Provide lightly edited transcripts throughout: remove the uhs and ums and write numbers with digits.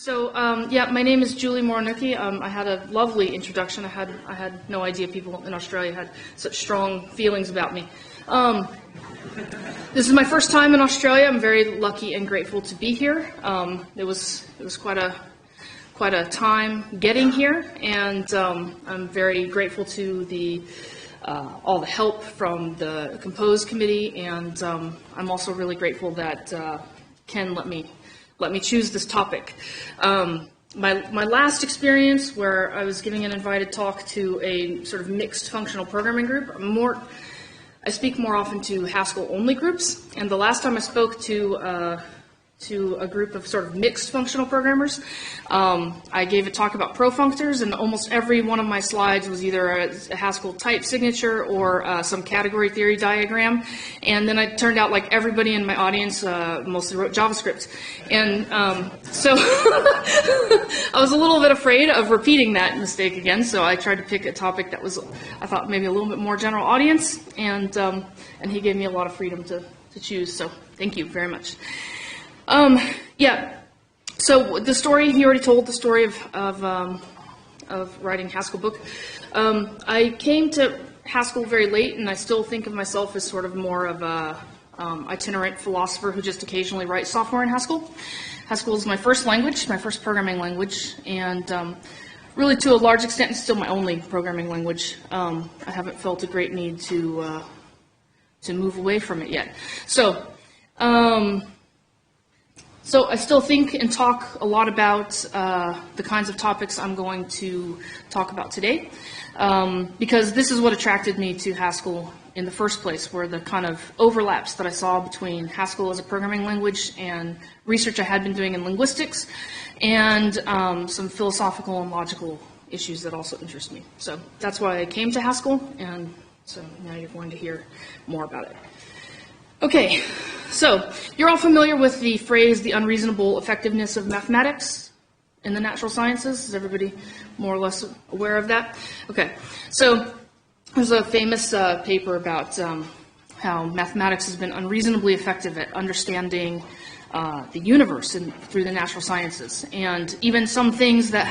Yeah, my name is Julie Moronuki. I had a lovely introduction. I had no idea people in Australia had such strong feelings about me. This is my first time in Australia. I'm very lucky and grateful to be here. It was quite a time getting here, and I'm very grateful to all the help from the Compose committee, and I'm also really grateful that Ken let me choose this topic. My last experience, where I was giving an invited talk to a sort of mixed functional programming group, I speak more often to Haskell-only groups, and the last time I spoke to a group of sort of mixed functional programmers, I gave a talk about profunctors, and almost every one of my slides was either a Haskell type signature or some category theory diagram, and then it turned out like everybody in my audience mostly wrote JavaScript, and so I was a little bit afraid of repeating that mistake again, so I tried to pick a topic that was, I thought, maybe a little bit more general audience, and he gave me a lot of freedom to choose, so thank you very much. Yeah, so the story, he already told the story of writing Haskell book. I came to Haskell very late, and I still think of myself as sort of more of a itinerant philosopher who just occasionally writes software in Haskell. Haskell is my first language, my first programming language, and really to a large extent it's still my only programming language. I haven't felt a great need to move away from it yet. So I still think and talk a lot about the kinds of topics I'm going to talk about today, because this is what attracted me to Haskell in the first place, were the kind of overlaps that I saw between Haskell as a programming language and research I had been doing in linguistics, and some philosophical and logical issues that also interest me. So that's why I came to Haskell, and so now you're going to hear more about it. Okay, so you're all familiar with the phrase, the unreasonable effectiveness of mathematics in the natural sciences. Is everybody more or less aware of that? Okay, so there's a famous paper about how mathematics has been unreasonably effective at understanding the universe through the natural sciences, and even some things that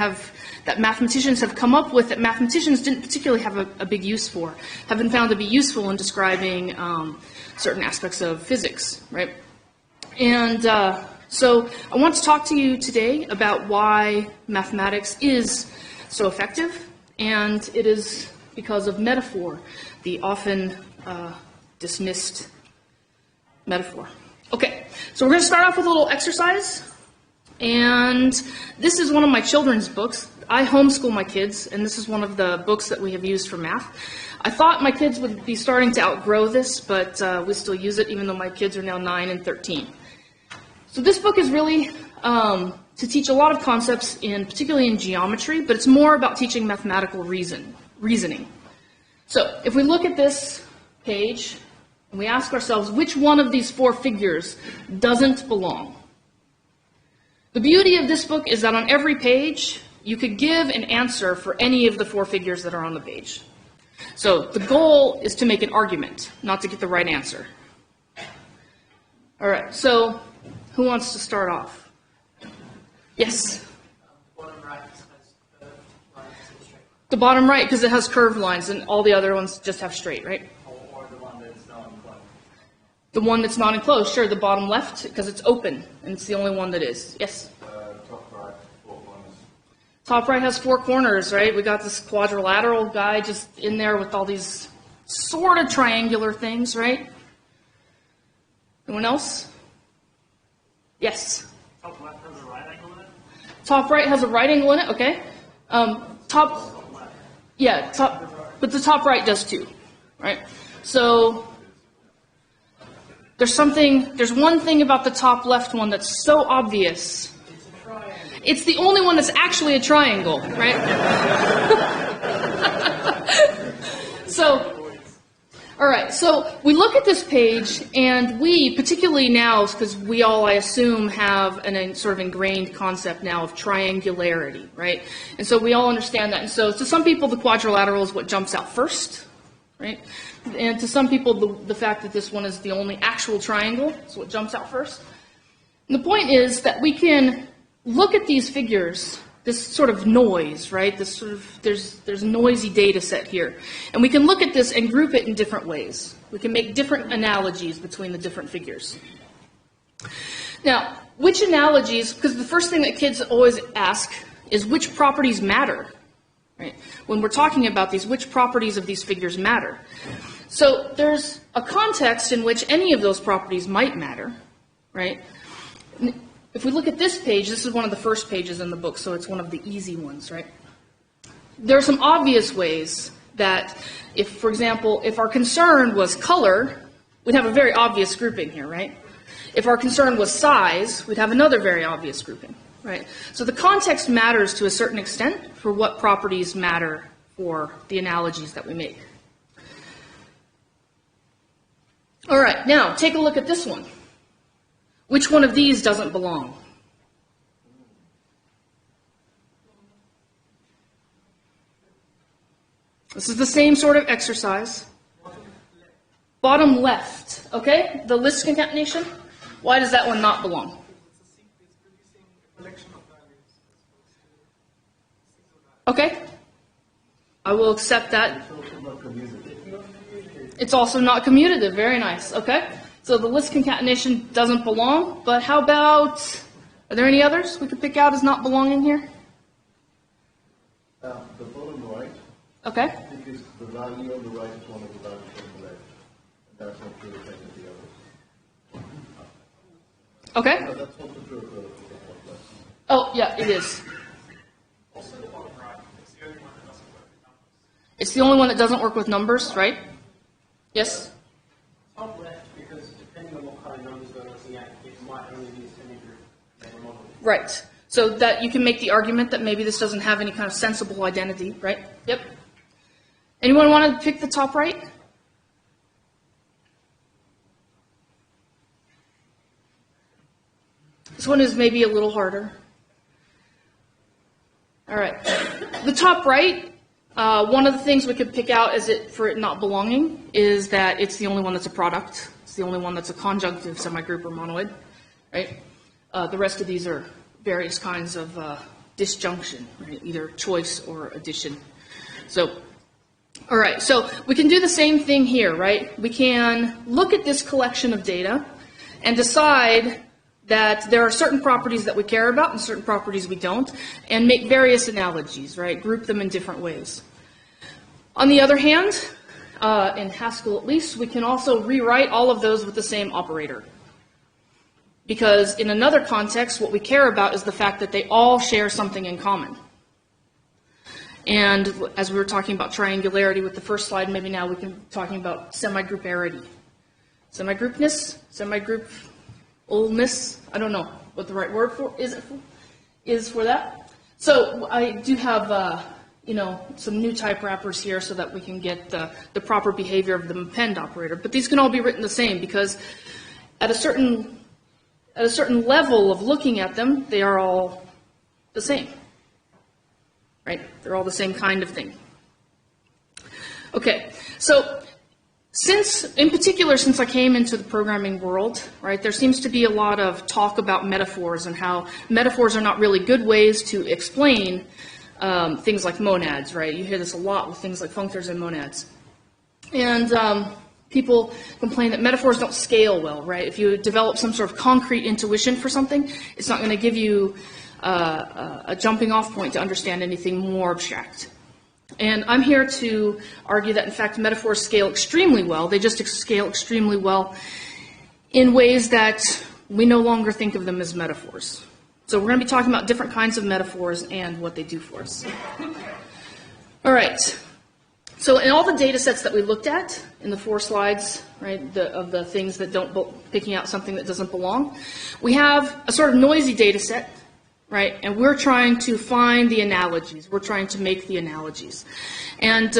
mathematicians have come up with that mathematicians didn't particularly have a big use for, have been found to be useful in describing certain aspects of physics, right? And so I want to talk to you today about why mathematics is so effective, and it is because of metaphor, the often dismissed metaphor. Okay, so we're going to start off with a little exercise, and this is one of my children's books. I homeschool my kids, and this is one of the books that we have used for math. I thought my kids would be starting to outgrow this, but we still use it, even though my kids are now 9 and 13. So this book is really to teach a lot of concepts, particularly in geometry, but it's more about teaching mathematical reasoning. So if we look at this page, and we ask ourselves, which one of these 4 figures doesn't belong? The beauty of this book is that on every page, you could give an answer for any of the 4 figures that are on the page. So the goal is to make an argument, not to get the right answer. All right, so who wants to start off? Yes? The bottom right has curved lines. The bottom right, because it has curved lines, and all the other ones just have straight, right? Or the one that's not enclosed. The one that's not enclosed, sure. The bottom left, because it's open, and it's the only one that is. Yes? Top right, 4 corners. Top right has 4 corners, right? We got this quadrilateral guy just in there with all these sort of triangular things, right? Anyone else? Yes? Top left has a right angle in it? Top right has a right angle in it, okay. But the top right does too, right? So there's one thing about the top left one that's so obvious. It's the only one that's actually a triangle, right? All right, so we look at this page, and we, particularly now, because we all, I assume, have an sort of ingrained concept now of triangularity, right? And so we all understand that. And so to some people, the quadrilateral is what jumps out first, right? And to some people, the fact that this one is the only actual triangle is what jumps out first. And the point is that we can look at these figures, this sort of noise, right? This sort of, there's noisy data set here. And we can look at this and group it in different ways. We can make different analogies between the different figures. Now, which analogies, because the first thing that kids always ask is which properties matter, right? When we're talking about these, which properties of these figures matter? So there's a context in which any of those properties might matter, right? If we look at this page, this is one of the first pages in the book, so it's one of the easy ones, right? There are some obvious ways that if, for example, if our concern was color, we'd have a very obvious grouping here, right? If our concern was size, we'd have another very obvious grouping, right? So the context matters to a certain extent for what properties matter for the analogies that we make. All right, now take a look at this one. Which one of these doesn't belong? This is the same sort of exercise. Bottom left, okay? The list concatenation. Why does that one not belong? Okay. I will accept that. It's also not commutative. Very nice. Okay. So the list concatenation doesn't belong, but how about, are there any others we could pick out as not belonging here? The bottom right. Okay. Because the value on the right is one of the values on the left. And that's not true of the others. Okay. No, that's also true of the top left. Oh, yeah, it is. Also the bottom right, it's the only one that doesn't work with numbers. It's the only one that doesn't work with numbers, right? Yes? Top left, because depending on what kind of numbers we're looking at, it might only be a semigroup model. Right. So that you can make the argument that maybe this doesn't have any kind of sensible identity, right? Yep. Anyone want to pick the top right? This one is maybe a little harder. All right. The top right, one of the things we could pick out as for it not belonging is that it's the only one that's a product. It's the only one that's a conjunctive semigroup or monoid, right? The rest of these are various kinds of disjunction, right? Either choice or addition. So, all right, so we can do the same thing here, right? We can look at this collection of data and decide that there are certain properties that we care about and certain properties we don't, and make various analogies, right? Group them in different ways. On the other hand, in Haskell at least, we can also rewrite all of those with the same operator. Because in another context, what we care about is the fact that they all share something in common. And as we were talking about triangularity with the first slide, maybe now we can be talking about semigroup parity. Semigroupness, semigroup-olness, I don't know what the right word is for that. So I do have some new type wrappers here so that we can get the proper behavior of the append operator. But these can all be written the same because at a certain level of looking at them, they are all the same. Right? They're all the same kind of thing. Okay, so in particular, since I came into the programming world, right, there seems to be a lot of talk about metaphors and how metaphors are not really good ways to explain things like monads, right? You hear this a lot with things like functors and monads. And people complain that metaphors don't scale well, right? If you develop some sort of concrete intuition for something, it's not going to give you a jumping off point to understand anything more abstract. And I'm here to argue that, in fact, metaphors scale extremely well. They just scale extremely well in ways that we no longer think of them as metaphors. So we're going to be talking about different kinds of metaphors and what they do for us. All right. So in all the data sets that we looked at in the 4 slides, right, of the things that picking out something that doesn't belong, we have a sort of noisy data set, right, and we're trying to find the analogies. We're trying to make the analogies. And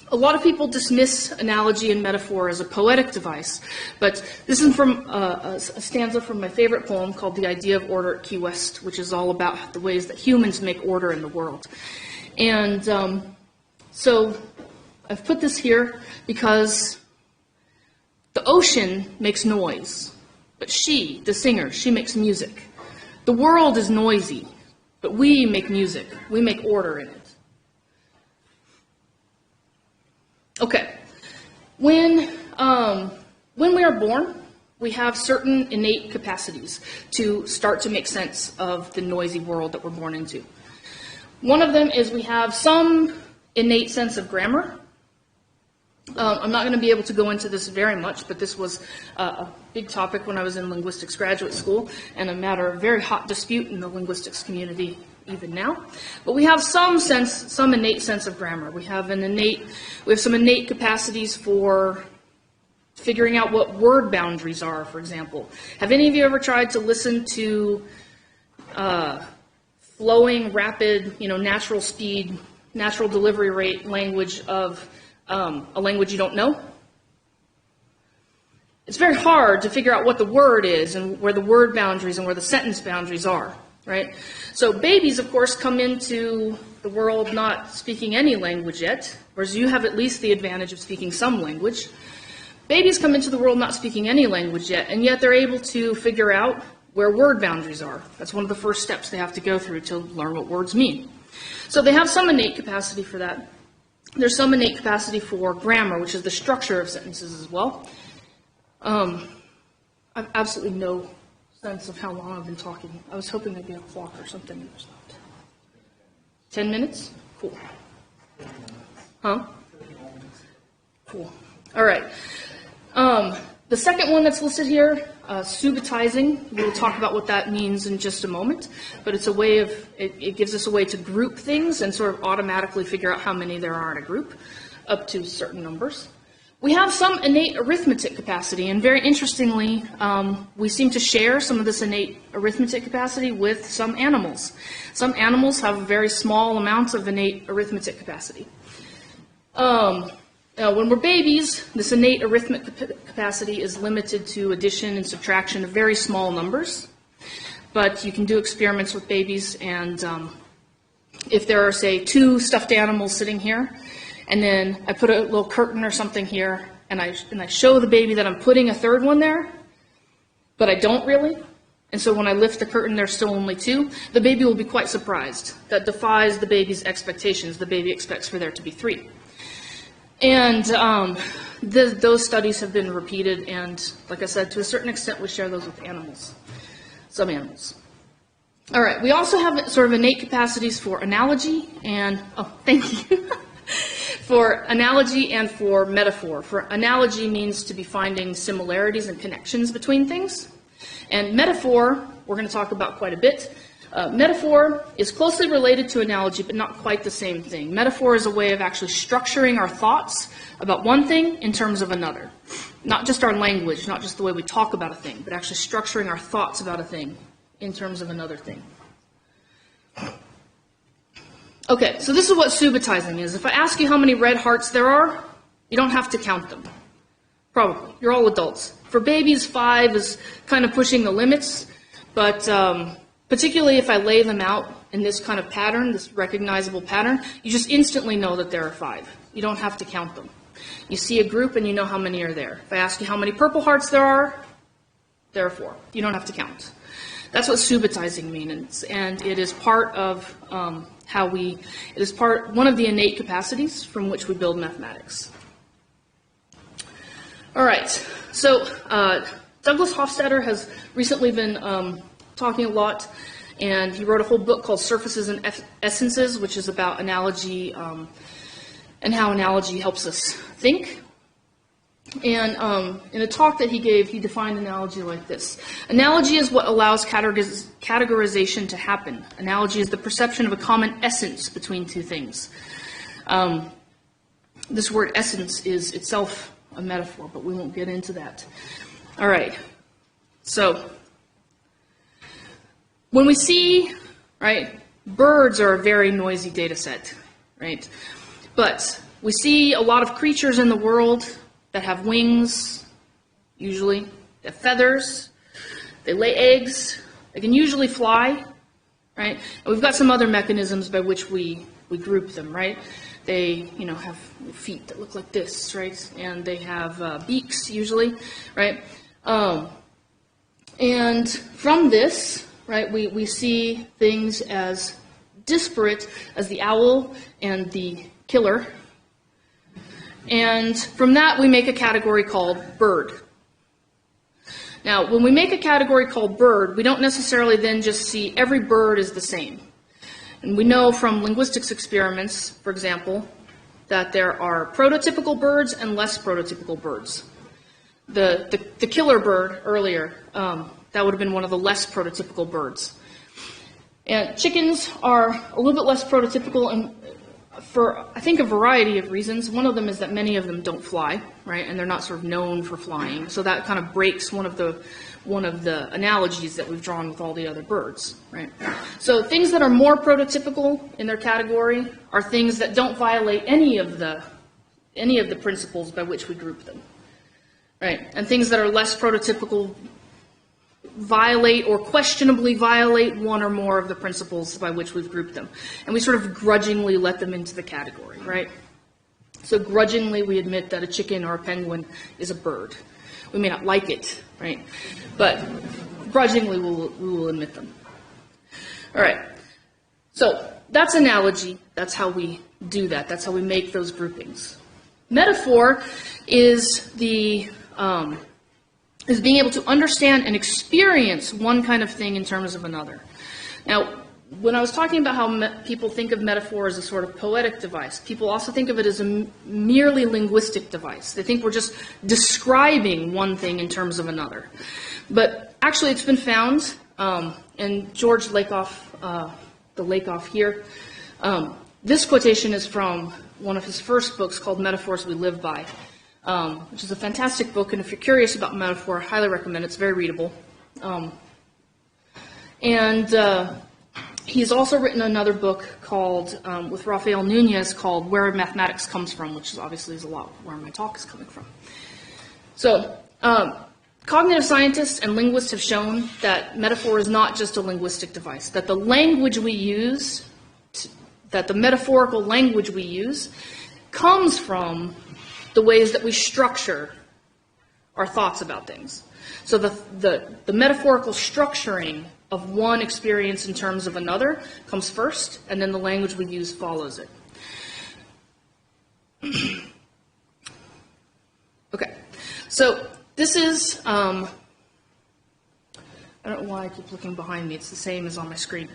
a lot of people dismiss analogy and metaphor as a poetic device, but this is from a stanza from my favorite poem called The Idea of Order at Key West, which is all about the ways that humans make order in the world. And so I've put this here because the ocean makes noise, but she, the singer, she makes music. The world is noisy, but we make music. We make order in it. Okay. When we are born, we have certain innate capacities to start to make sense of the noisy world that we're born into. One of them is we have some innate sense of grammar. I'm not going to be able to go into this very much, but this was a big topic when I was in linguistics graduate school, and a matter of very hot dispute in the linguistics community even now. But we have some innate sense of grammar. We have some innate capacities for figuring out what word boundaries are, for example. Have any of you ever tried to listen to flowing, rapid, natural speed, natural delivery rate language of a language you don't know? It's very hard to figure out what the word is and where the word boundaries and where the sentence boundaries are, right? So babies, of course, come into the world not speaking any language yet, whereas you have at least the advantage of speaking some language. Babies come into the world not speaking any language yet, and yet they're able to figure out where word boundaries are. That's one of the first steps they have to go through to learn what words mean. So they have some innate capacity for that. There's some innate capacity for grammar, which is the structure of sentences as well. I have absolutely no sense of how long I've been talking. I was hoping there'd be a clock or something. There's not. 10 minutes? Cool. Huh? Cool. All right. The second one that's listed here, Subitizing, we'll talk about what that means in just a moment, but it's a way of, it gives us a way to group things and sort of automatically figure out how many there are in a group, up to certain numbers. We have some innate arithmetic capacity, and very interestingly, we seem to share some of this innate arithmetic capacity with some animals. Some animals have very small amounts of innate arithmetic capacity. When we're babies, this innate arithmetic capacity is limited to addition and subtraction of very small numbers. But you can do experiments with babies, and if there are, say, 2 stuffed animals sitting here, and then I put a little curtain or something here, and I show the baby that I'm putting a third one there, but I don't really. And so when I lift the curtain, there's still only 2. The baby will be quite surprised. That defies the baby's expectations. The baby expects for there to be 3. And those studies have been repeated, and like I said, to a certain extent, we share those with animals, some animals. All right, we also have sort of innate capacities for analogy and, thank you, for analogy and for metaphor. For analogy means to be finding similarities and connections between things, and metaphor, we're going to talk about quite a bit. Metaphor is closely related to analogy, but not quite the same thing. Metaphor is a way of actually structuring our thoughts about one thing in terms of another. Not just our language, not just the way we talk about a thing, but actually structuring our thoughts about a thing in terms of another thing. Okay, so this is what subitizing is. If I ask you how many red hearts there are, you don't have to count them. Probably. You're all adults. For babies, 5 is kind of pushing the limits, but particularly if I lay them out in this kind of pattern, this recognizable pattern, you just instantly know that there are 5. You don't have to count them. You see a group and you know how many are there. If I ask you how many purple hearts there are 4. You don't have to count. That's what subitizing means, and it is part of one of the innate capacities from which we build mathematics. All right, so Douglas Hofstadter has recently been talking a lot, and he wrote a whole book called Surfaces and Essences, which is about analogy and how analogy helps us think. And in a talk that he gave, he defined analogy like this. Analogy is what allows categorization to happen. Analogy is the perception of a common essence between 2 things. This word essence is itself a metaphor, but we won't get into that. All right, so when we see, right, birds are a very noisy data set, right? But we see a lot of creatures in the world that have wings, usually. They have feathers. They lay eggs. They can usually fly, right? And we've got some other mechanisms by which we group them, right? They, have feet that look like this, right? And they have beaks, usually, right? And from this, right? We see things as disparate as the owl and the killer. And from that, we make a category called bird. Now, when we make a category called bird, we don't necessarily then just see every bird is the same. And we know from linguistics experiments, for example, that there are prototypical birds and less prototypical birds. The killer bird earlier, that would have been one of the less prototypical birds. And chickens are a little bit less prototypical, and for, I think, a variety of reasons. One of them is that many of them don't fly, right? And they're not sort of known for flying. So that kind of breaks one of the analogies that we've drawn with all the other birds, right? So things that are more prototypical in their category are things that don't violate any of the principles by which we group them, right? And things that are less prototypical violate or questionably violate one or more of the principles by which we've grouped them. And we sort of grudgingly let them into the category, right? So grudgingly we admit that a chicken or a penguin is a bird. We may not like it, right? But grudgingly we will admit them. All right. So that's analogy. That's how we do that. That's how we make those groupings. Metaphor is is being able to understand and experience one kind of thing in terms of another. Now, when I was talking about how people think of metaphor as a sort of poetic device, people also think of it as a merely linguistic device. They think we're just describing one thing in terms of another. But actually it's been found, and George Lakoff, the Lakoff here, this quotation is from one of his first books called Metaphors We Live By, which is a fantastic book, and if you're curious about metaphor, I highly recommend it. It's very readable. He's also written another book called, with Rafael Nunez, called Where Mathematics Comes From, which is obviously is a lot where my talk is coming from. So, cognitive scientists and linguists have shown that metaphor is not just a linguistic device, that the language we use, that the metaphorical language we use, comes from the ways that we structure our thoughts about things. So the metaphorical structuring of one experience in terms of another comes first, and then the language we use follows it. Okay, so this is, I don't know why I keep looking behind me, it's the same as on my screen.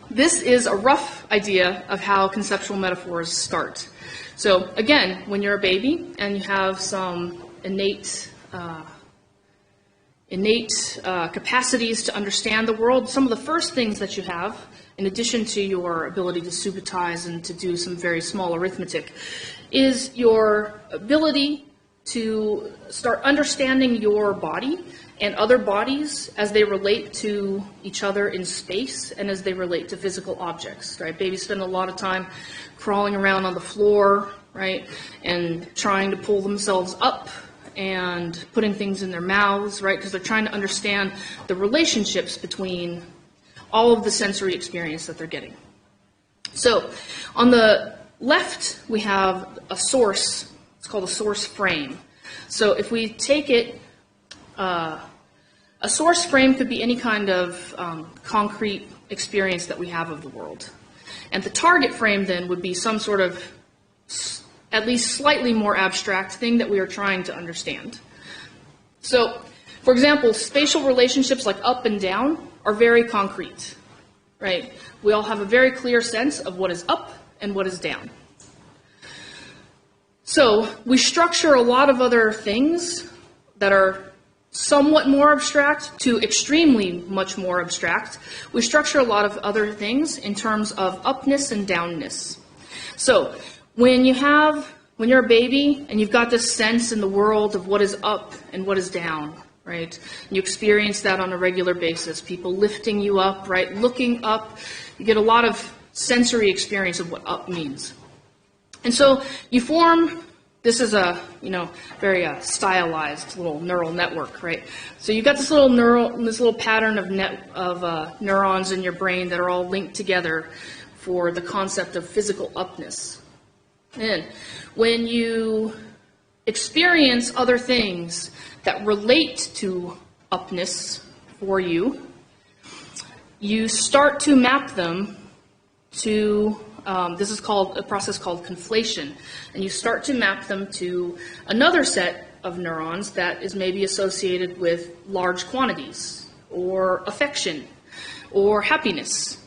This is a rough idea of how conceptual metaphors start. So again, when you're a baby and you have some innate capacities to understand the world, some of the first things that you have, in addition to your ability to subitize and to do some very small arithmetic, is your ability to start understanding your body and other bodies as they relate to each other in space and as they relate to physical objects, right? Babies spend a lot of time crawling around on the floor, right, and trying to pull themselves up and putting things in their mouths, right, because they're trying to understand the relationships between all of the sensory experience that they're getting. So on the left, we have a source. It's called a source frame. So if we take it, a source frame could be any kind of concrete experience that we have of the world. And the target frame then would be some sort of at least slightly more abstract thing that we are trying to understand. So, for example, spatial relationships like up and down are very concrete, right? We all have a very clear sense of what is up and what is down. So we structure a lot of other things that are somewhat more abstract to extremely much more abstract. We structure a lot of other things in terms of upness and downness. So when you're a baby and you've got this sense in the world of what is up and what is down, right? And you experience that on a regular basis. People lifting you up, right? Looking up. You get a lot of sensory experience of what up means. And so you form, this is a, very stylized little neural network, right? So you've got this little pattern of neurons in your brain that are all linked together for the concept of physical upness. And when you experience other things that relate to upness, for you, you start to map them to, this is called a process called conflation, and you start to map them to another set of neurons that is maybe associated with large quantities, or affection, or happiness.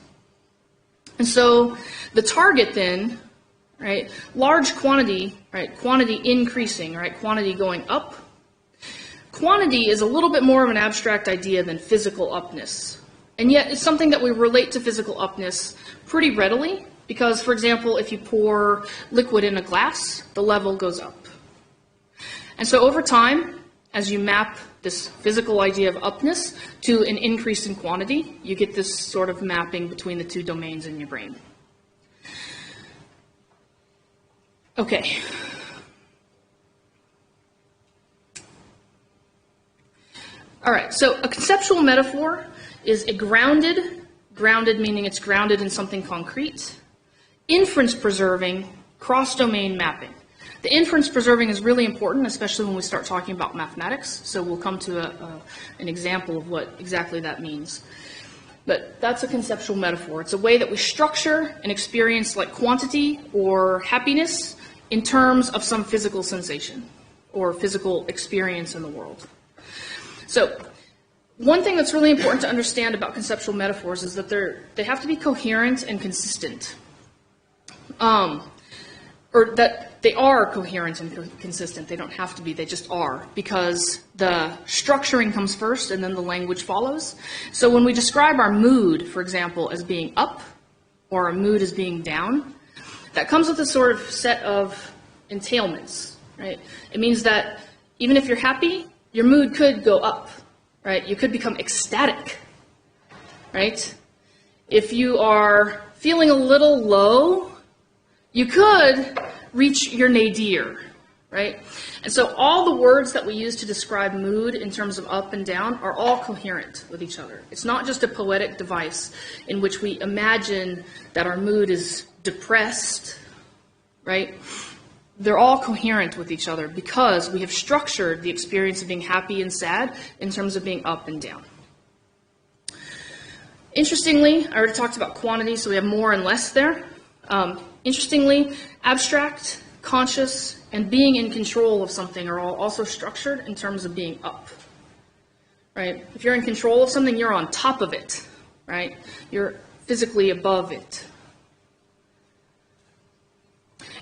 And so the target then, right, large quantity, right, quantity increasing, right, quantity going up. Quantity is a little bit more of an abstract idea than physical upness. And yet it's something that we relate to physical upness pretty readily because, for example, if you pour liquid in a glass, the level goes up. And so over time, as you map this physical idea of upness to an increase in quantity, you get this sort of mapping between the two domains in your brain. Okay. All right, so a conceptual metaphor is a grounded meaning it's grounded in something concrete, inference-preserving, cross-domain mapping. The inference-preserving is really important, especially when we start talking about mathematics, so we'll come to an example of what exactly that means. But that's a conceptual metaphor. It's a way that we structure an experience like quantity or happiness in terms of some physical sensation or physical experience in the world. So one thing that's really important to understand about conceptual metaphors is that they have to be coherent and consistent. Or that they are coherent and consistent. They don't have to be, they just are, because the structuring comes first and then the language follows. So when we describe our mood, for example, as being up, or our mood as being down, that comes with a sort of set of entailments, right? It means that even if you're happy, your mood could go up, right? You could become ecstatic, right? If you are feeling a little low, you could reach your nadir, right? And so all the words that we use to describe mood in terms of up and down are all coherent with each other. It's not just a poetic device in which we imagine that our mood is depressed, right? They're all coherent with each other because we have structured the experience of being happy and sad in terms of being up and down. Interestingly, I already talked about quantity, so we have more and less there. Interestingly, abstract, conscious, and being in control of something are all also structured in terms of being up, right? If you're in control of something, you're on top of it, right? You're physically above it.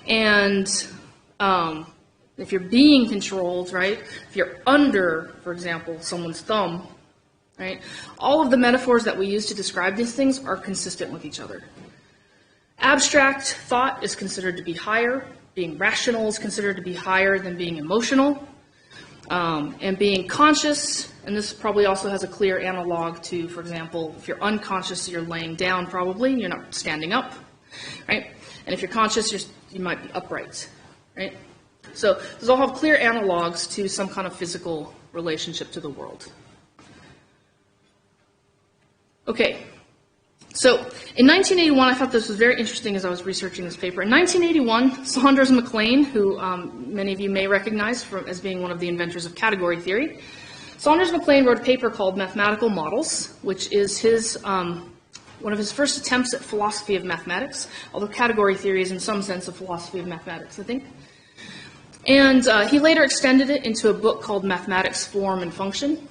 And if you're being controlled, right, if you're under, for example, someone's thumb, right, all of the metaphors that we use to describe these things are consistent with each other. Abstract thought is considered to be higher. Being rational is considered to be higher than being emotional. And being conscious, and this probably also has a clear analog to, for example, if you're unconscious, you're laying down probably, you're not standing up, right? And if you're conscious, you might be upright, right? So those all have clear analogs to some kind of physical relationship to the world. Okay. So in 1981, I thought this was very interesting as I was researching this paper. In 1981, Saunders Mac-Lane, who many of you may recognize as being one of the inventors of category theory, Saunders Mac-Lane wrote a paper called Mathematical Models, which is one of his first attempts at philosophy of mathematics, although category theory is in some sense a philosophy of mathematics, I think. And he later extended it into a book called Mathematics, Form, and Function.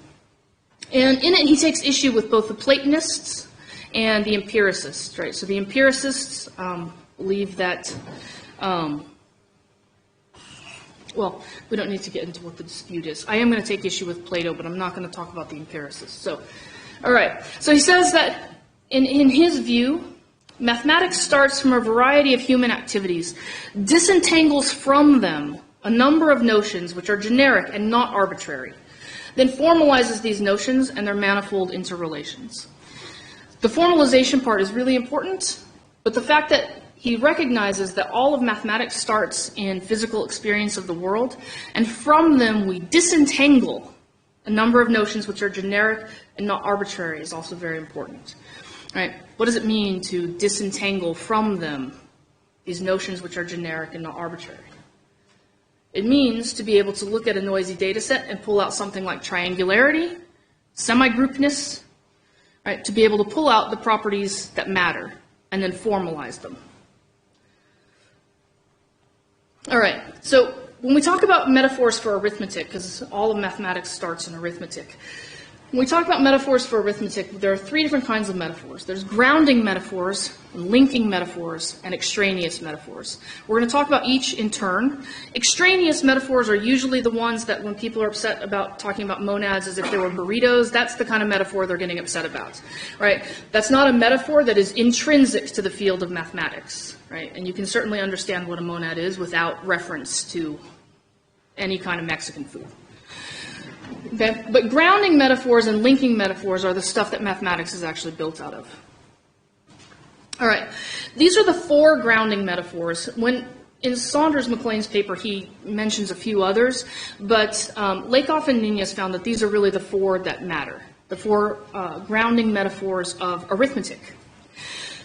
And in it, he takes issue with both the Platonists and the empiricists, right? So the empiricists believe that, well, we don't need to get into what the dispute is. I am going to take issue with Plato, but I'm not going to talk about the empiricists. So, all right. So he says that in his view, mathematics starts from a variety of human activities, disentangles from them a number of notions which are generic and not arbitrary, then formalizes these notions and their manifold interrelations. The formalization part is really important, but the fact that he recognizes that all of mathematics starts in physical experience of the world, and from them we disentangle a number of notions which are generic and not arbitrary is also very important. Right? What does it mean to disentangle from them these notions which are generic and not arbitrary? It means to be able to look at a noisy data set and pull out something like triangularity, semigroupness, right, to be able to pull out the properties that matter and then formalize them. All right, so when we talk about metaphors for arithmetic, because all of mathematics starts in arithmetic, when we talk about metaphors for arithmetic, there are three different kinds of metaphors. There's grounding metaphors, linking metaphors, and extraneous metaphors. We're going to talk about each in turn. Extraneous metaphors are usually the ones that when people are upset about talking about monads as if they were burritos, that's the kind of metaphor they're getting upset about, right? That's not a metaphor that is intrinsic to the field of mathematics, right? And you can certainly understand what a monad is without reference to any kind of Mexican food. Okay? But grounding metaphors and linking metaphors are the stuff that mathematics is actually built out of. All right, these are the four grounding metaphors. In Saunders McLean's paper, he mentions a few others, but Lakoff and Nunez found that these are really the four that matter, the four grounding metaphors of arithmetic.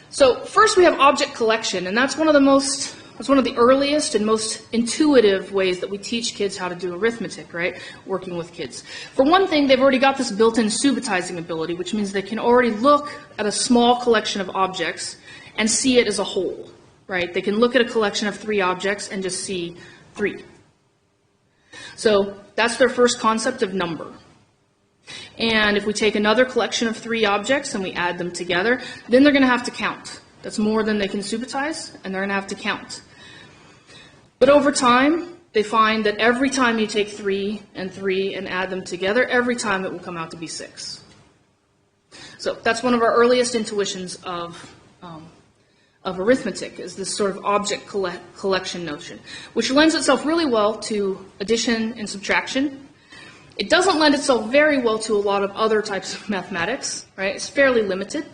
So first we have object collection, and that's one of the earliest and most intuitive ways that we teach kids how to do arithmetic, right? Working with kids. For one thing, they've already got this built-in subitizing ability, which means they can already look at a small collection of objects and see it as a whole, right? They can look at a collection of 3 objects and just see 3. So that's their first concept of number. And if we take another collection of 3 objects and we add them together, then they're going to have to count. That's more than they can subitize, and they're going to have to count. But over time, they find that every time you take 3 and add them together, every time it will come out to be 6. So that's one of our earliest intuitions of arithmetic, is this sort of object collection notion, which lends itself really well to addition and subtraction. It doesn't lend itself very well to a lot of other types of mathematics, right? It's fairly limited.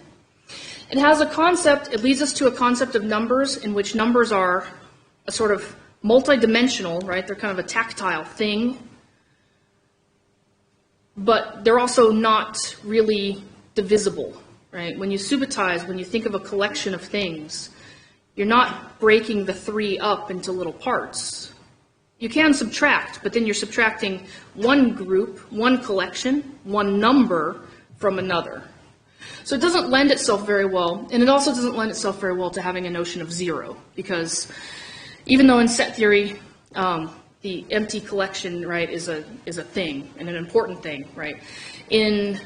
It has a concept, it leads us to a concept of numbers in which numbers are a sort of multidimensional, right? They're kind of a tactile thing, but they're also not really divisible, right? When you subitize, when you think of a collection of things, you're not breaking the 3 up into little parts. You can subtract, but then you're subtracting one group, one collection, one number from another. So it doesn't lend itself very well, and it also doesn't lend itself very well to having a notion of 0, because even though in set theory, the empty collection, right, is a thing, and an important thing, right? In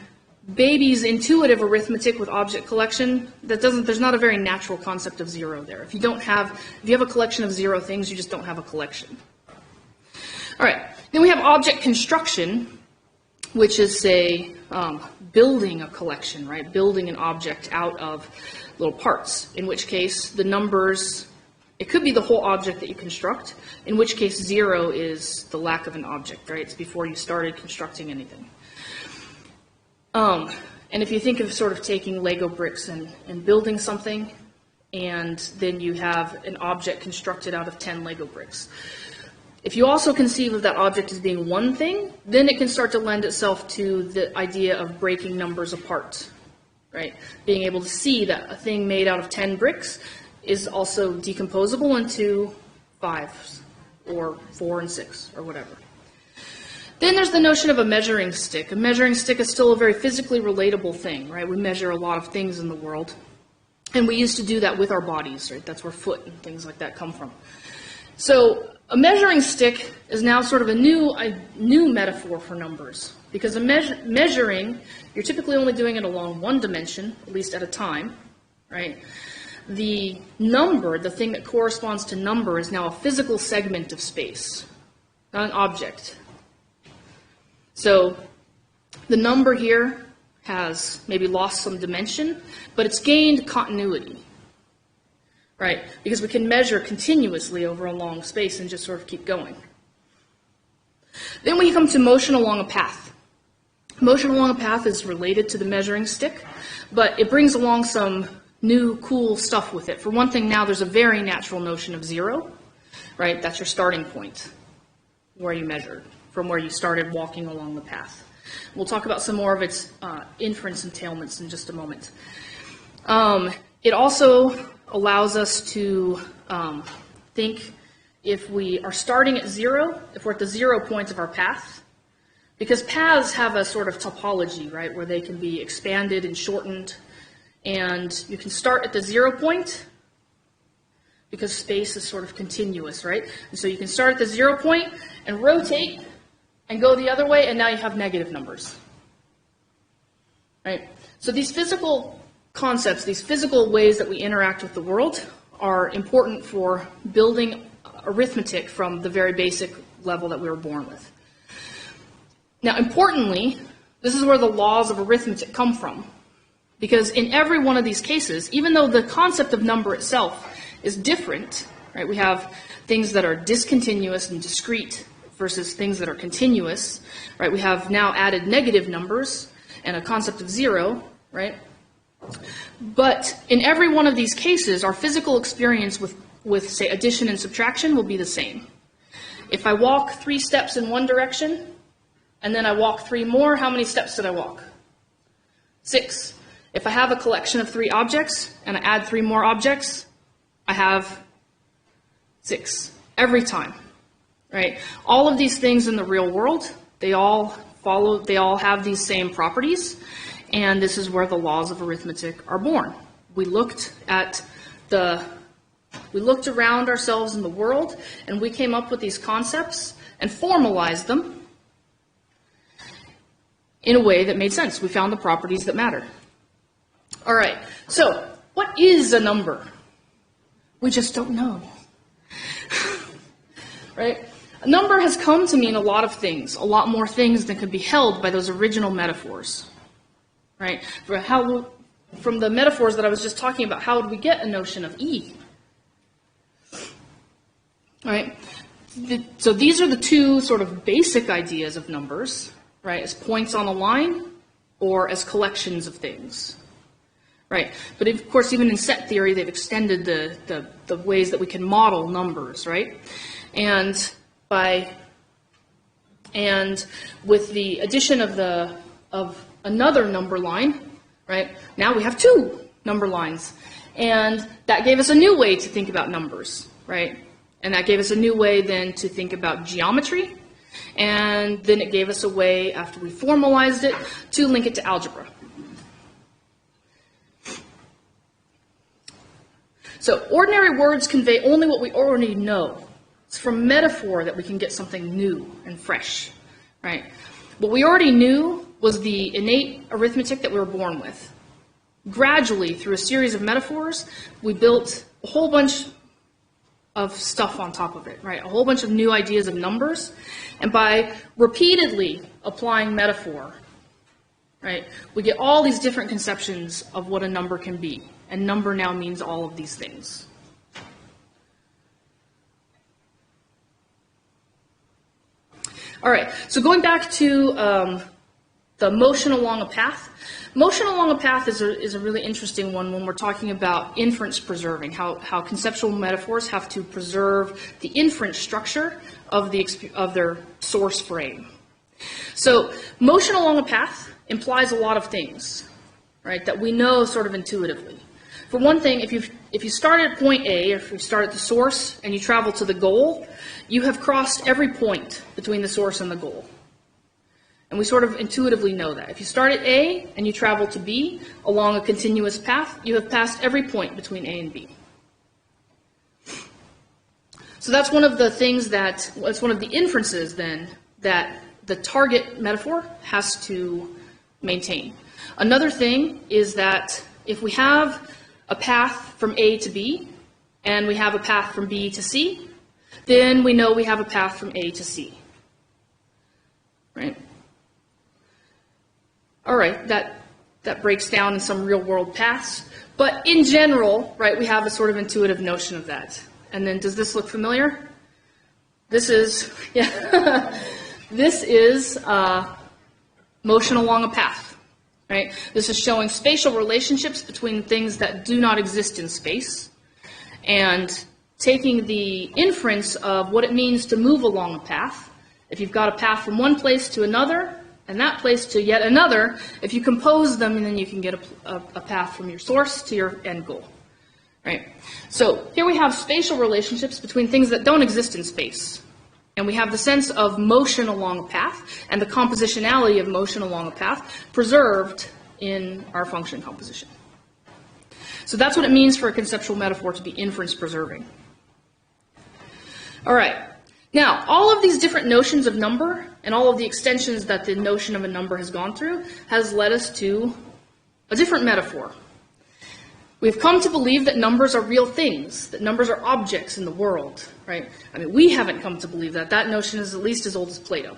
baby's intuitive arithmetic with object collection, there's not a very natural concept of 0 there. If you have a collection of 0 things, you just don't have a collection. All right, then we have object construction, which is, say, building a collection, right? Building an object out of little parts, in which case the numbers, it could be the whole object that you construct, in which case 0 is the lack of an object, right? It's before you started constructing anything. And if you think of sort of taking Lego bricks and building something, and then you have an object constructed out of 10 Lego bricks. If you also conceive of that object as being one thing, then it can start to lend itself to the idea of breaking numbers apart, right? Being able to see that a thing made out of 10 bricks is also decomposable into 5s, or 4 and 6, or whatever. Then there's the notion of a measuring stick. A measuring stick is still a very physically relatable thing, right? We measure a lot of things in the world, and we used to do that with our bodies, right? That's where foot and things like that come from. So a measuring stick is now sort of a new metaphor for numbers, because measuring, you're typically only doing it along one dimension, at least at a time, right? The number, the thing that corresponds to number, is now a physical segment of space, not an object. So the number here has maybe lost some dimension, but it's gained continuity, right? Because we can measure continuously over a long space and just sort of keep going. Then we come to motion along a path. Motion along a path is related to the measuring stick, but it brings along some new cool stuff with it. For one thing, now there's a very natural notion of 0, right? That's your starting point, where you measured, from where you started walking along the path. We'll talk about some more of its inference entailments in just a moment. It also allows us to think if we are starting at 0, if we're at the 0 point of our path, Because paths have a sort of topology, right, where they can be expanded and shortened. And you can start at the 0 point, because space is sort of continuous, right? And so you can start at the 0 point and rotate and go the other way, and now you have negative numbers. Right? So these physical concepts, these physical ways that we interact with the world are important for building arithmetic from the very basic level that we were born with. Now, importantly, this is where the laws of arithmetic come from. Because in every one of these cases, even though the concept of number itself is different, right? We have things that are discontinuous and discrete versus things that are continuous, right? We have now added negative numbers and a concept of 0, right? But in every one of these cases, our physical experience with say, addition and subtraction will be the same. If I walk 3 steps in one direction, and then I walk 3 more, how many steps did I walk? 6. If I have a collection of 3 objects, and I add 3 more objects, I have 6. Every time, right? All of these things in the real world, they all have these same properties, and this is where the laws of arithmetic are born. We looked around ourselves in the world, and we came up with these concepts and formalized them in a way that made sense. We found the properties that matter. All right, so what is a number? We just don't know. Right? A number has come to mean a lot of things, a lot more things than could be held by those original metaphors. Right? From the metaphors that I was just talking about, how would we get a notion of E? Right? So these are the 2 sort of basic ideas of numbers, right? As points on a line or as collections of things. Right? But of course, even in set theory, they've extended the ways that we can model numbers, right? And with the addition of another number line, right? Now we have 2 number lines, and that gave us a new way to think about numbers, right? And that gave us a new way then to think about geometry, and then it gave us a way, after we formalized it, to link it to algebra. So ordinary words convey only what we already know. It's from metaphor that we can get something new and fresh, right? What we already knew was the innate arithmetic that we were born with. Gradually, through a series of metaphors, we built a whole bunch of stuff on top of it, right? A whole bunch of new ideas of numbers. And by repeatedly applying metaphor, right, we get all these different conceptions of what a number can be. And number now means all of these things. All right, so going back to the motion along a path. Motion along a path is a really interesting one when we're talking about inference preserving, how conceptual metaphors have to preserve the inference structure of their source frame. So motion along a path implies a lot of things, right, that we know sort of intuitively. For one thing, if you start at point A, or if you start at the source and you travel to the goal, you have crossed every point between the source and the goal. And we sort of intuitively know that. If you start at A and you travel to B along a continuous path, you have passed every point between A and B. So that's one of the things that's one of the inferences then that the target metaphor has to maintain. Another thing is that if we have a path from A to B and we have a path from B to C, then we know we have a path from A to C. Right? All right, that breaks down in some real-world paths. But in general, right, we have a sort of intuitive notion of that. And then, does this look familiar? This is, yeah, this is motion along a path, right? This is showing spatial relationships between things that do not exist in space, and taking the inference of what it means to move along a path. If you've got a path from one place to another, and that place to yet another, if you compose them, and then you can get a path from your source to your end goal. Right? So here we have spatial relationships between things that don't exist in space. And we have the sense of motion along a path and the compositionality of motion along a path preserved in our function composition. So that's what it means for a conceptual metaphor to be inference preserving. All right. Now, all of these different notions of number and all of the extensions that the notion of a number has gone through has led us to a different metaphor. We've come to believe that numbers are real things, that numbers are objects in the world, right? I mean, we haven't come to believe that. That notion is at least as old as Plato.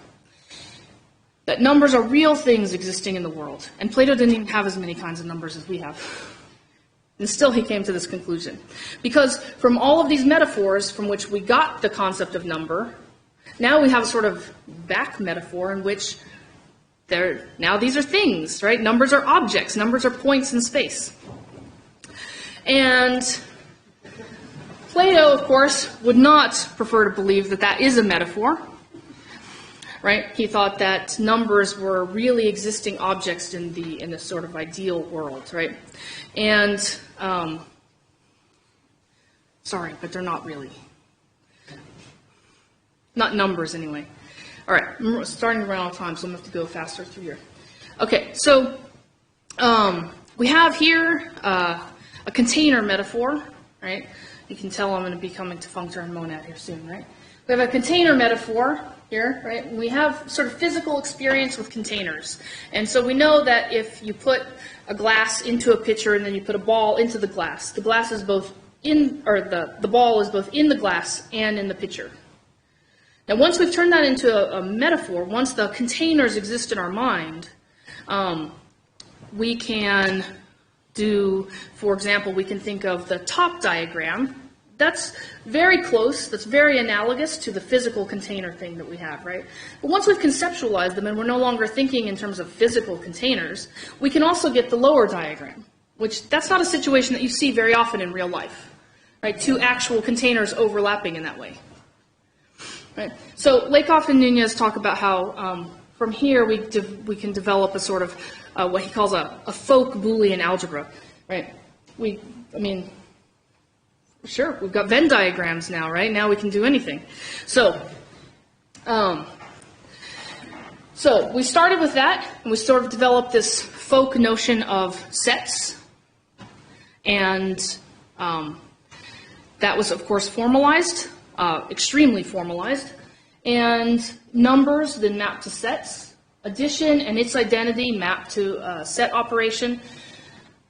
That numbers are real things existing in the world. And Plato didn't even have as many kinds of numbers as we have. And still he came to this conclusion. Because from all of these metaphors from which we got the concept of number, now we have a sort of back metaphor in which now these are things, right? Numbers are objects. Numbers are points in space. And Plato, of course, would not prefer to believe that that is a metaphor, right? He thought that numbers were really existing objects in the sort of ideal world, right? And, sorry, but they're not really. Not numbers, anyway. All right, I'm starting to run out of time, so I'm going to have to go faster through here. Okay, so we have here a container metaphor, right? You can tell I'm going to be coming to functor and monad here soon, right? We have a container metaphor here, right? We have sort of physical experience with containers. And so we know that if you put a glass into a pitcher and then you put a ball into the glass is both in, or the ball is both in the glass and in the pitcher. Now once we've turned that into a metaphor, once the containers exist in our mind, we can do, for example, we can think of the top diagram. That's very close, that's very analogous to the physical container thing that we have, right? But once we've conceptualized them and we're no longer thinking in terms of physical containers, we can also get the lower diagram, which that's not a situation that you see very often in real life, right? Two actual containers overlapping in that way. Right? So Lakoff and Nunez talk about how from here we can develop a sort of what he calls a folk Boolean algebra, right? Sure, we've got Venn diagrams now, right? Now we can do anything. So we started with that, and we sort of developed this folk notion of sets, and that was, of course, formalized, extremely formalized, and numbers then mapped to sets, addition and its identity mapped to a set operation,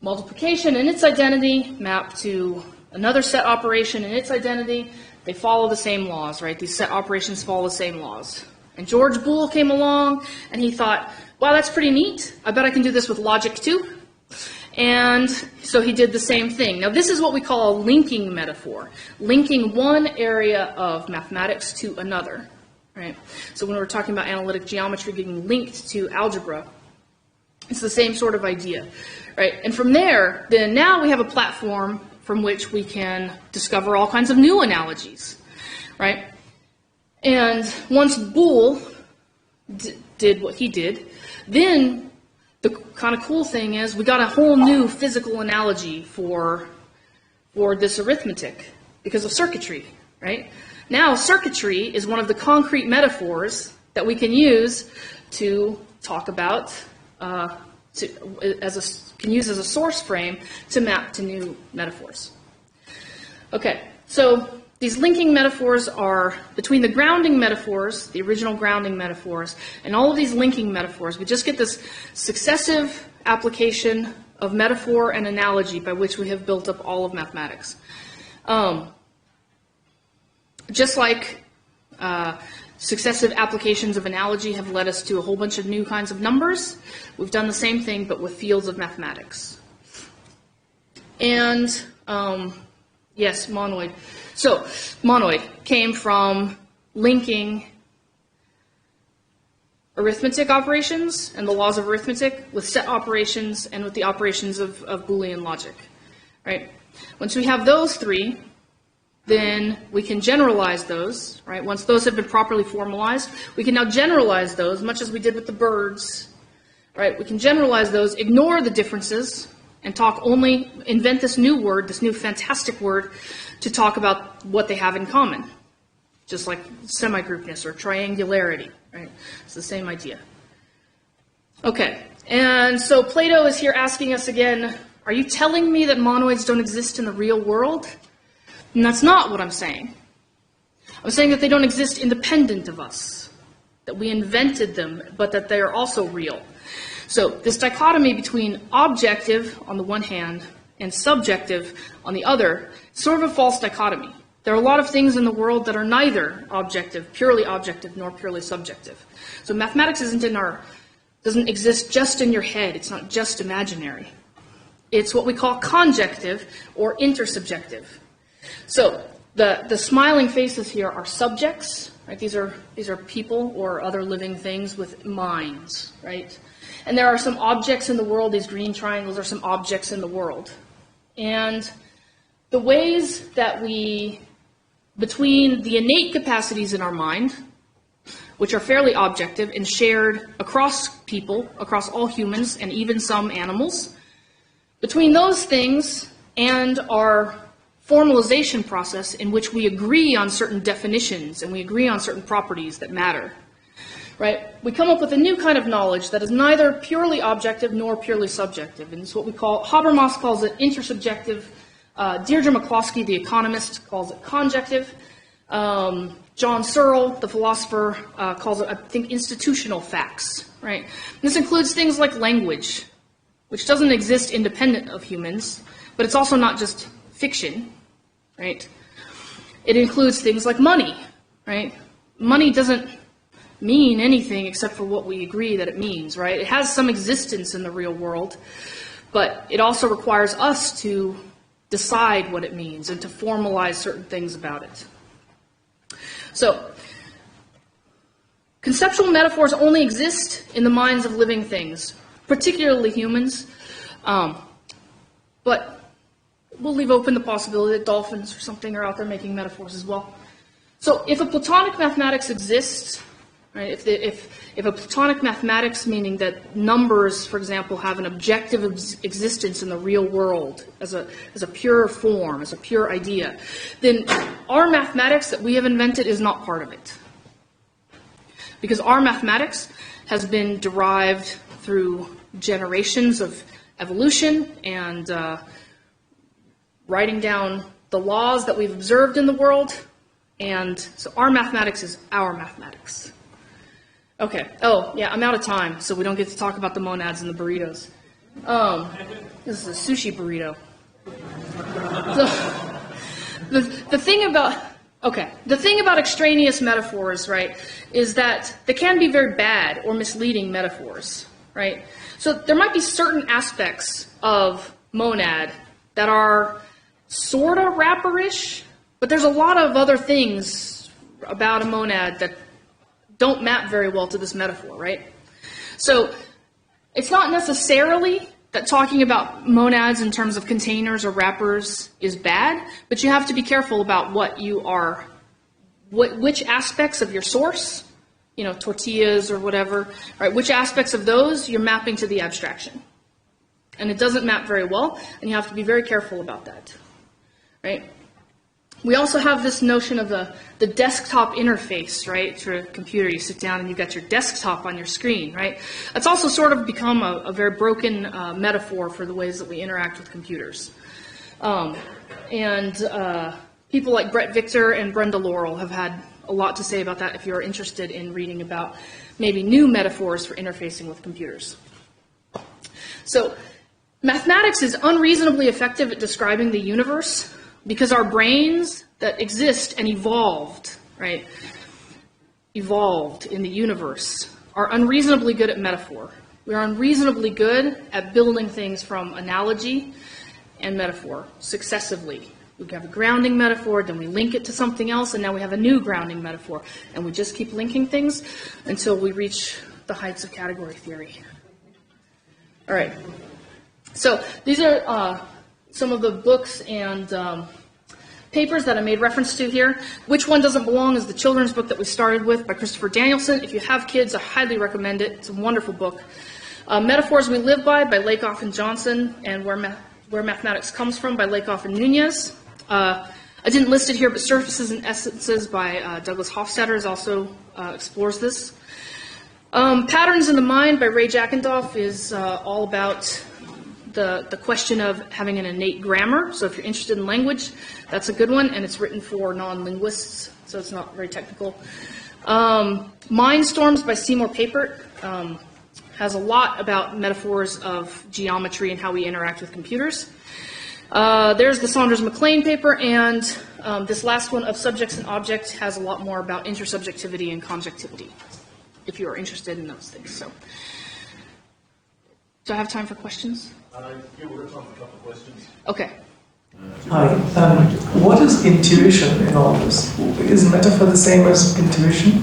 multiplication and its identity mapped to another set operation and its identity. They follow the same laws, right? These set operations follow the same laws. And George Boole came along, and he thought, wow, that's pretty neat. I bet I can do this with logic too. And so he did the same thing. Now this is what we call a linking metaphor, linking one area of mathematics to another, right? So when we're talking about analytic geometry getting linked to algebra, it's the same sort of idea, right? And from there, then now we have a platform from which we can discover all kinds of new analogies, right? And once Boole did what he did, then the kind of cool thing is we got a whole new physical analogy for this arithmetic because of circuitry, right? Now circuitry is one of the concrete metaphors that we can use to talk about, can use as a source frame to map to new metaphors. Okay, so these linking metaphors are between the grounding metaphors, the original grounding metaphors, and all of these linking metaphors. We just get this successive application of metaphor and analogy by which we have built up all of mathematics. Just like successive applications of analogy have led us to a whole bunch of new kinds of numbers, we've done the same thing but with fields of mathematics. And yes, monoid. So monoid came from linking arithmetic operations and the laws of arithmetic with set operations and with the operations of Boolean logic, right? Once we have those three, then we can generalize those, right? Once those have been properly formalized, we can now generalize those, much as we did with the birds, right? We can generalize those, ignore the differences, and invent this new word, this new fantastic word, to talk about what they have in common. just like semigroupness or triangularity, right? It's the same idea. Okay, and so Plato is here asking us again, are you telling me that monoids don't exist in the real world? And that's not what I'm saying. I'm saying that they don't exist independent of us, that we invented them, but that they are also real. So this dichotomy between objective on the one hand and subjective on the other is sort of a false dichotomy. There are a lot of things in the world that are neither purely objective, nor purely subjective. So mathematics doesn't exist just in your head. It's not just imaginary. It's what we call conjective or intersubjective. So the smiling faces here are subjects, right? These are people or other living things with minds, right? And there are some objects in the world. These green triangles are some objects in the world. And the ways that between the innate capacities in our mind, which are fairly objective and shared across people, across all humans, and even some animals, between those things and our formalization process in which we agree on certain definitions and we agree on certain properties that matter, right? We come up with a new kind of knowledge that is neither purely objective nor purely subjective, and it's what Habermas calls it intersubjective. Deirdre McCloskey, the economist, calls it conjective. John Searle, the philosopher, calls it, I think, institutional facts, right? And this includes things like language, which doesn't exist independent of humans, but it's also not just fiction, right? It includes things like money, right? Money doesn't mean anything except for what we agree that it means, right? It has some existence in the real world, but it also requires us to decide what it means and to formalize certain things about it. So, conceptual metaphors only exist in the minds of living things, particularly humans, but we'll leave open the possibility that dolphins or something are out there making metaphors as well. So if a Platonic mathematics exists, right, if a Platonic mathematics, meaning that numbers, for example, have an objective existence in the real world as a pure form, as a pure idea, then our mathematics that we have invented is not part of it. Because our mathematics has been derived through generations of evolution and writing down the laws that we've observed in the world, and so our mathematics is our mathematics. Okay. Oh, yeah, I'm out of time, so we don't get to talk about the monads and the burritos. This is a sushi burrito. So, the thing about extraneous metaphors, right, is that they can be very bad or misleading metaphors, right? So there might be certain aspects of monad that are sort of rapperish, but there's a lot of other things about a monad that don't map very well to this metaphor, right? So it's not necessarily that talking about monads in terms of containers or wrappers is bad, but you have to be careful about which aspects of your source, tortillas or whatever, right? Which aspects of those you're mapping to the abstraction. And it doesn't map very well, and you have to be very careful about that, right? We also have this notion of the desktop interface, right? To a computer, you sit down and you've got your desktop on your screen, right? That's also sort of become a very broken metaphor for the ways that we interact with computers. People like Brett Victor and Brenda Laurel have had a lot to say about that if you're interested in reading about maybe new metaphors for interfacing with computers. So, mathematics is unreasonably effective at describing the universe because our brains that exist and evolved, right, evolved in the universe, are unreasonably good at metaphor. We are unreasonably good at building things from analogy and metaphor successively. We have a grounding metaphor, then we link it to something else, and now we have a new grounding metaphor. And we just keep linking things until we reach the heights of category theory. All right. So these are some of the books and papers that I made reference to here. Which One Doesn't Belong is the children's book that we started with by Christopher Danielson. If you have kids, I highly recommend it. It's a wonderful book. Metaphors We Live By Lakoff and Johnson, and Where Mathematics Comes From by Lakoff and Nunez. I didn't list it here, but Surfaces and Essences by Douglas Hofstadter also explores this. Patterns in the Mind by Ray Jackendorf is all about the question of having an innate grammar. So if you're interested in language, that's a good one, and it's written for non-linguists, so it's not very technical. Mindstorms by Seymour Papert has a lot about metaphors of geometry and how we interact with computers. There's the Saunders-McLean paper, and this last one of Subjects and Objects has a lot more about intersubjectivity and conjectivity, if you are interested in those things. So, do I have time for questions? Yeah, we've got time for a couple of questions. Okay. Hi. What is intuition in all this? Is metaphor the same as intuition?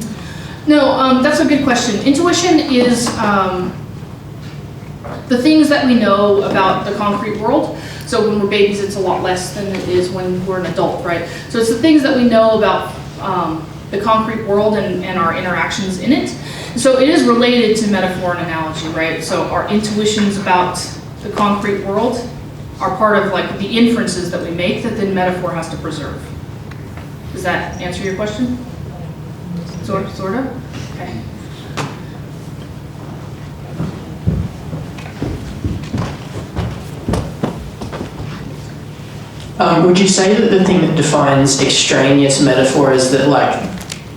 No, that's a good question. Intuition is the things that we know about the concrete world. So when we're babies, it's a lot less than it is when we're an adult, right? So it's the things that we know about the concrete world and our interactions in it. So it is related to metaphor and analogy, right? So our intuitions about the concrete world are part of like the inferences that we make that then metaphor has to preserve. Does that answer your question? Sort of? Okay. Would you say that the thing that defines extraneous metaphor is that like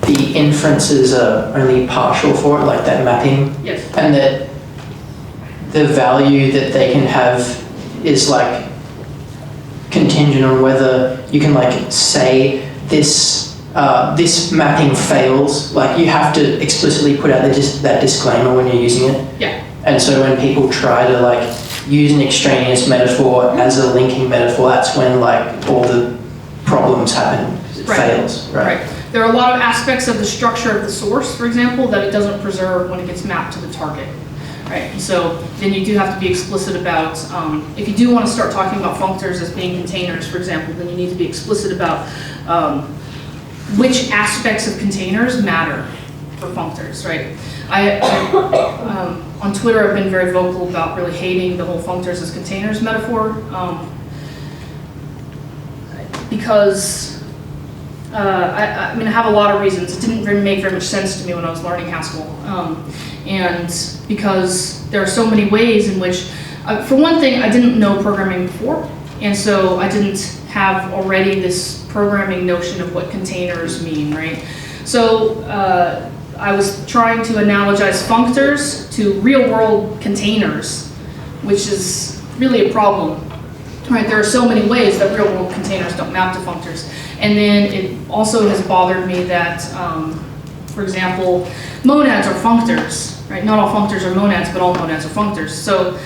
the inferences are only partial for it, like that mapping? Yes. And that the value that they can have is like contingent on whether you can like say this this mapping fails, like you have to explicitly put out that disclaimer when you're using it. Yeah. And so when people try to like use an extraneous metaphor as a linking metaphor, that's when like all the problems happen. It fails, right? There are a lot of aspects of the structure of the source, for example, that it doesn't preserve when it gets mapped to the target. Right, and so then you do have to be explicit about, if you do want to start talking about functors as being containers, for example, then you need to be explicit about which aspects of containers matter for functors, right? On Twitter, I've been very vocal about really hating the whole functors as containers metaphor, because I mean, I have a lot of reasons. It didn't really make very much sense to me when I was learning Haskell. And because there are so many ways in which, for one thing, I didn't know programming before, and so I didn't have already this programming notion of what containers mean, right? So I was trying to analogize functors to real-world containers, which is really a problem, right? There are so many ways that real-world containers don't map to functors. And then it also has bothered me that, for example, monads are functors, right? Not all functors are monads, but all monads are functors. So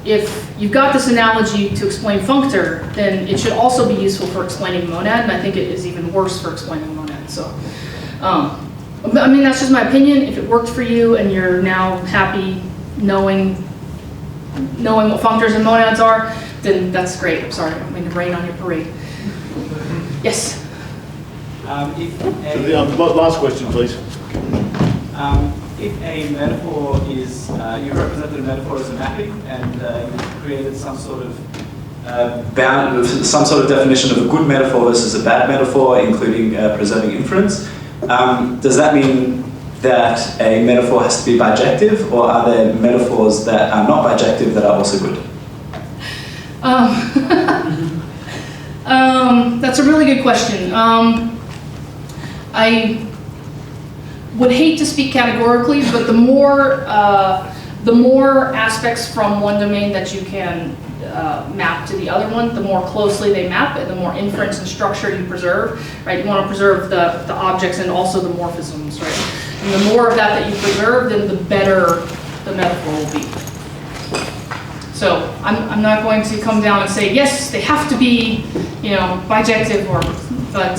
if you've got this analogy to explain functor, then it should also be useful for explaining monad, and I think it is even worse for explaining monad. So, I mean, that's just my opinion. If it worked for you and you're now happy knowing what functors and monads are, then that's great. I'm sorry, I don't mean to rain on your parade. Yes? Last question, please. If a metaphor is, you represented a metaphor as a mapping, and you created some sort of some sort of definition of a good metaphor versus a bad metaphor, including preserving inference. Does that mean that a metaphor has to be bijective, or are there metaphors that are not bijective that are also good? That's a really good question. I would hate to speak categorically, but the more aspects from one domain that you can map to the other one, the more closely they map, and the more inference and structure you preserve, right? You want to preserve the objects and also the morphisms, right? And the more of that you preserve, then the better the metaphor will be. So I'm not going to come down and say, yes, they have to be, bijective, but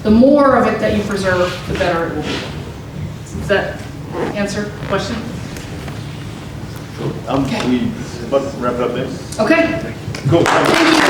the more of it that you preserve, the better it will be. Does that answer the question? We wrap it up there. Okay. Cool. Thank you.